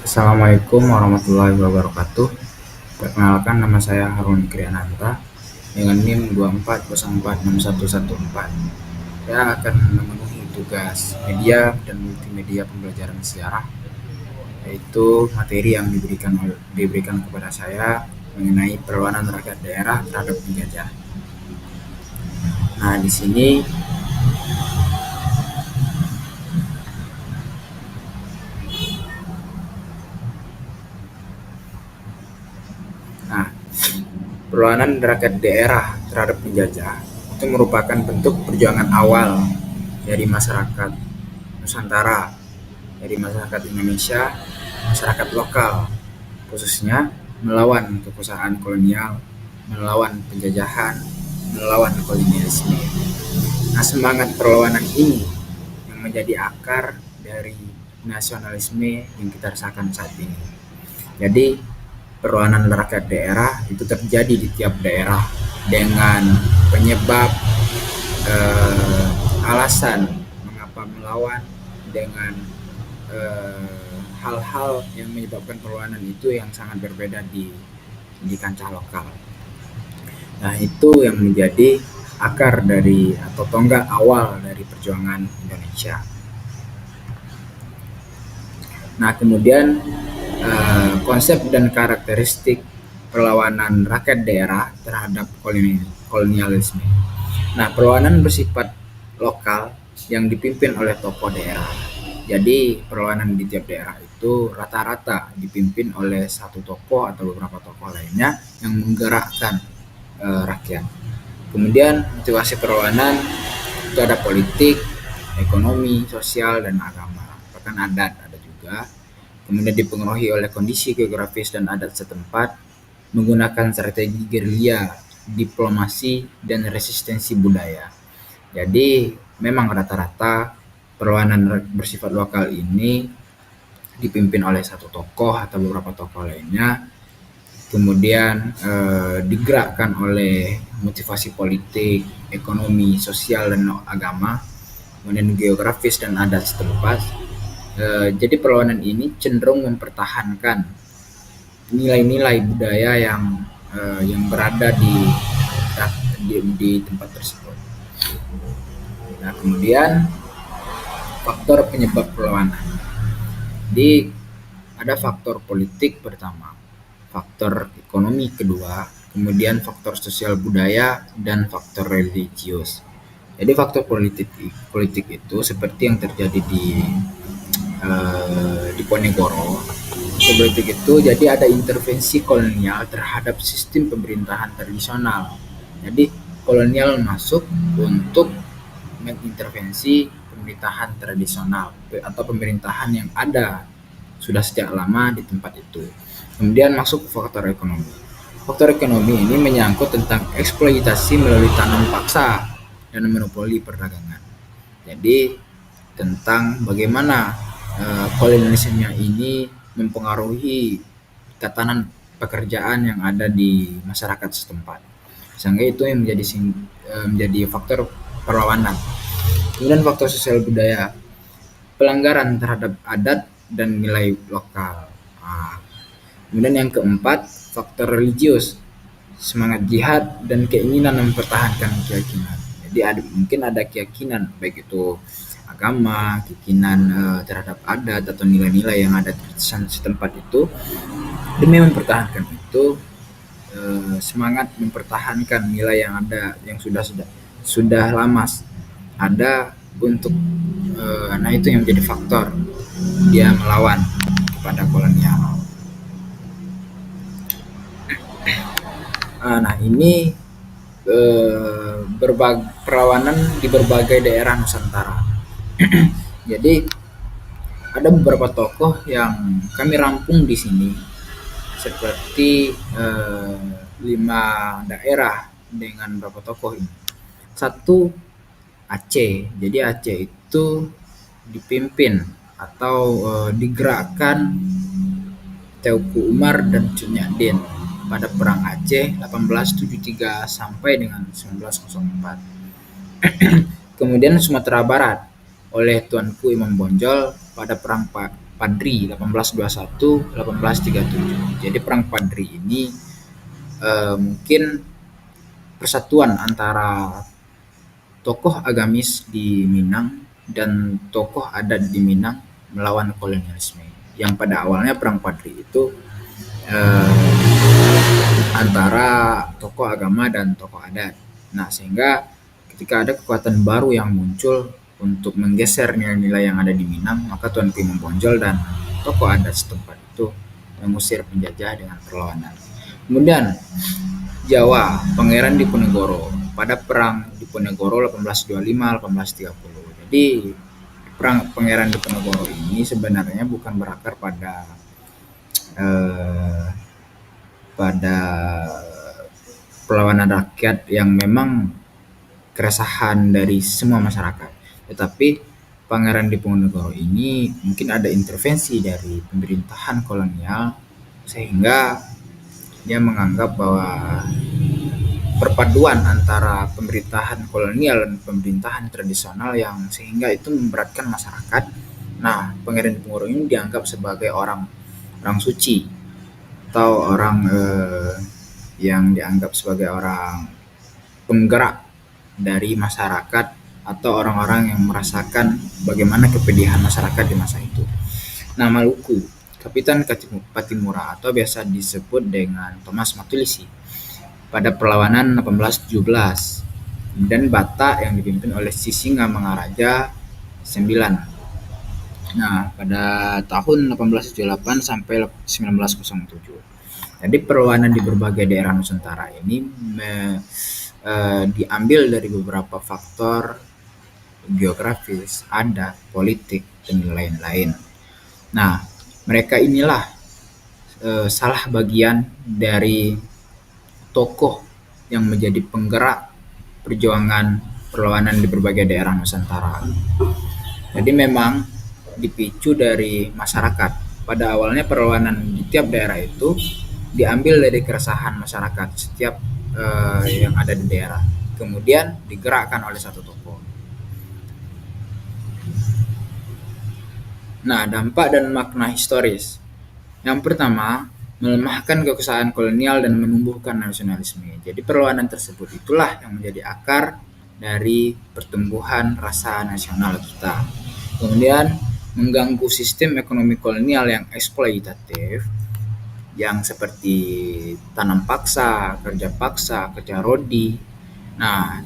Assalamualaikum warahmatullahi wabarakatuh. Perkenalkan, nama saya Harun Kriananta dengan NIM 24046114. Saya akan memenuhi tugas media dan multimedia pembelajaran sejarah, yaitu materi yang diberikan kepada saya mengenai perlawanan rakyat daerah terhadap penjajah. Nah, di sini nah, perlawanan rakyat daerah terhadap penjajah itu merupakan bentuk perjuangan awal dari masyarakat Nusantara, dari masyarakat Indonesia, masyarakat lokal, khususnya melawan kekuasaan kolonial, melawan penjajahan, melawan kolonialisme. Nah, semangat perlawanan ini yang menjadi akar dari nasionalisme yang kita rasakan saat ini. Jadi, perlawanan rakyat daerah itu terjadi di tiap daerah dengan penyebab alasan mengapa melawan, dengan hal-hal yang menyebabkan perlawanan itu yang sangat berbeda di kancah lokal. Nah, itu yang menjadi akar dari atau tonggak awal dari perjuangan Indonesia. Nah, kemudian konsep dan karakteristik perlawanan rakyat daerah terhadap kolonialisme. Nah, perlawanan bersifat lokal yang dipimpin oleh tokoh daerah. Jadi, perlawanan di tiap daerah itu rata-rata dipimpin oleh satu tokoh atau beberapa tokoh lainnya yang menggerakkan rakyat. Kemudian motivasi perlawanan itu ada politik, ekonomi, sosial, dan agama. Bahkan adat ada juga. Kemudian dipengaruhi oleh kondisi geografis dan adat setempat, menggunakan strategi gerilya, diplomasi, dan resistensi budaya. Jadi memang rata-rata perlawanan bersifat lokal ini dipimpin oleh satu tokoh atau beberapa tokoh lainnya, kemudian digerakkan oleh motivasi politik, ekonomi, sosial, dan agama, kemudian geografis dan adat setempat. Jadi perlawanan ini cenderung mempertahankan nilai-nilai budaya yang berada di tempat tersebut. Nah, kemudian faktor penyebab perlawanan. Jadi ada faktor politik pertama, faktor ekonomi kedua, kemudian faktor sosial budaya, dan faktor religius. Jadi faktor politik itu seperti yang terjadi di Ponegoro. Politik itu jadi ada intervensi kolonial terhadap sistem pemerintahan tradisional. Jadi kolonial masuk untuk mengintervensi pemerintahan tradisional atau pemerintahan yang ada sudah sejak lama di tempat itu. Kemudian masuk ke faktor ekonomi. Faktor ekonomi ini menyangkut tentang eksploitasi melalui tanam paksa dan monopoli perdagangan. Jadi tentang bagaimana kolonialisme ini mempengaruhi tatanan pekerjaan yang ada di masyarakat setempat. Sehingga itu yang menjadi faktor perlawanan. Kemudian faktor sosial budaya, pelanggaran terhadap adat dan nilai lokal. Kemudian yang keempat, faktor religius, semangat jihad dan keinginan mempertahankan keyakinan. Jadi mungkin ada keyakinan baik itu agama, keyakinan terhadap adat atau nilai-nilai yang ada di setempat itu, demi mempertahankan itu, semangat mempertahankan nilai yang ada yang sudah lama ada untuk nah itu yang menjadi faktor dia melawan kepada kolonial. Nah, ini perlawanan di berbagai daerah Nusantara. Jadi ada beberapa tokoh yang kami rampung di sini, seperti 5 daerah dengan beberapa tokoh ini. Satu, Aceh. Jadi Aceh itu dipimpin atau digerakkan Teuku Umar dan Cut Nyak pada Perang Aceh 1873 sampai dengan 1904. Kemudian Sumatera Barat oleh Tuanku Imam Bonjol pada Perang Padri 1821-1837. Jadi perang Padri ini mungkin persatuan antara tokoh agamis di Minang dan tokoh adat di Minang melawan kolonialisme. Yang pada awalnya perang Padri itu antara tokoh agama dan tokoh adat. Nah, sehingga ketika ada kekuatan baru yang muncul untuk menggeser nilai-nilai yang ada di Minang, maka Tuan Pi Membonjol dan tokoh adat setempat itu mengusir penjajah dengan perlawanan. Kemudian Jawa, Pangeran Diponegoro pada perang Diponegoro 1825-1830. Jadi perang Pangeran Diponegoro ini sebenarnya bukan berakar pada perlawanan rakyat yang memang keresahan dari semua masyarakat, tetapi Pangeran Diponegoro ini mungkin ada intervensi dari pemerintahan kolonial sehingga dia menganggap bahwa perpaduan antara pemerintahan kolonial dan pemerintahan tradisional yang sehingga itu memberatkan masyarakat. Nah, Pangeran Diponegoro ini dianggap sebagai orang suci atau orang yang dianggap sebagai orang penggerak dari masyarakat atau orang-orang yang merasakan bagaimana kepedihan masyarakat di masa itu. Nah, Maluku, Kapitan Patimura atau biasa disebut dengan Thomas Matulisi pada perlawanan 1817. Kemudian Batak yang dipimpin oleh Sisinga Mangaraja IX. Nah, pada tahun 1878 sampai 1907. Jadi perlawanan di berbagai daerah Nusantara ini diambil dari beberapa faktor geografis, adat, politik, dan lain-lain. Nah, mereka inilah salah bagian dari tokoh yang menjadi penggerak perjuangan perlawanan di berbagai daerah Nusantara. Jadi memang dipicu dari masyarakat. Pada awalnya perlawanan di tiap daerah itu diambil dari keresahan masyarakat setiap yang ada di daerah. Kemudian digerakkan oleh satu tokoh. Nah, dampak dan makna historis. Yang pertama, melemahkan kekuasaan kolonial dan menumbuhkan nasionalisme. Jadi perlawanan tersebut itulah yang menjadi akar dari pertumbuhan rasa nasional kita. Kemudian mengganggu sistem ekonomi kolonial yang eksploitatif, yang seperti tanam paksa, kerja rodi. Nah,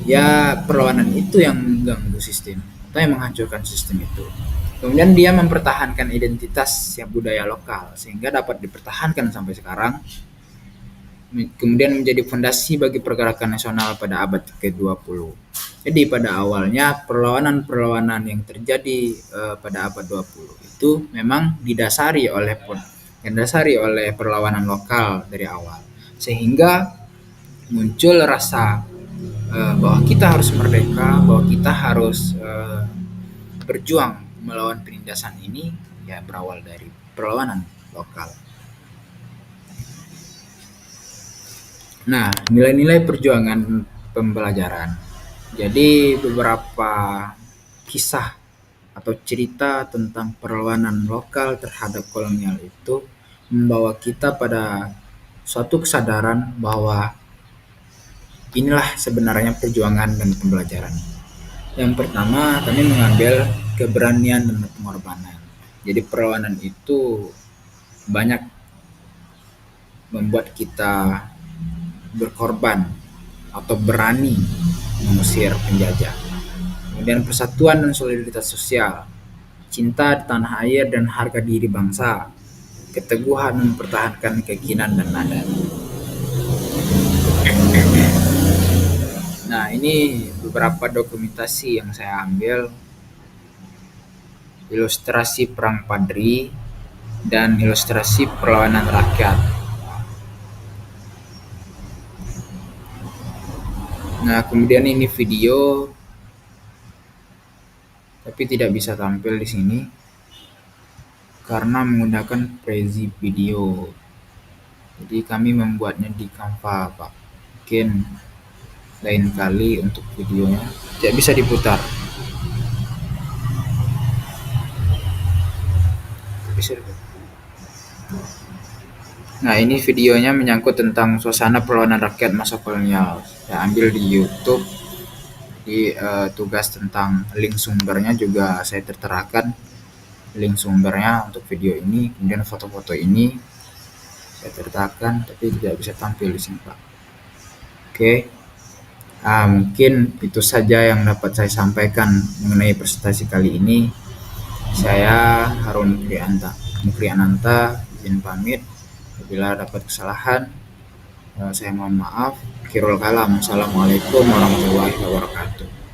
ya perlawanan itu yang mengganggu sistem atau yang menghancurkan sistem itu. Kemudian dia mempertahankan identitas budaya lokal sehingga dapat dipertahankan sampai sekarang. Kemudian menjadi fondasi bagi pergerakan nasional pada abad ke-20. Jadi pada awalnya perlawanan-perlawanan yang terjadi pada abad 20 itu memang didasari oleh perlawanan lokal dari awal. Sehingga muncul rasa bahwa kita harus merdeka, bahwa kita harus berjuang melawan penindasan ini, ya berawal dari perlawanan lokal. Nah, nilai-nilai perjuangan pembelajaran. Jadi beberapa kisah atau cerita tentang perlawanan lokal terhadap kolonial itu membawa kita pada suatu kesadaran bahwa inilah sebenarnya perjuangan dan pembelajaran. Yang pertama, kami mengambil keberanian dan pengorbanan. Jadi perlawanan itu banyak membuat kita berkorban atau berani mengusir penjajah. Kemudian persatuan dan solidaritas sosial, cinta di tanah air dan harga diri bangsa, keteguhan mempertahankan keinginan dan adat. Nah, ini beberapa dokumentasi yang saya ambil, ilustrasi perang Padri dan ilustrasi perlawanan rakyat. Nah, kemudian ini video, tapi tidak bisa tampil di sini karena menggunakan Prezi Video. Jadi kami membuatnya di Canva, Pak. Mungkin lain kali untuk videonya tidak bisa diputar. bisa. Nah, ini videonya menyangkut tentang suasana perlawanan rakyat masa kolonial. Saya ambil di YouTube. Di tugas tentang link sumbernya juga saya terterakan link sumbernya untuk video ini, kemudian foto-foto ini saya sertakan, tapi tidak bisa tampil di sini, Pak. Oke. Mungkin itu saja yang dapat saya sampaikan mengenai presentasi kali ini. Saya Harun Mukri Ananta, izin pamit. Apabila dapat kesalahan, saya mohon maaf. Akhirul kalam. Assalamualaikum warahmatullahi wabarakatuh.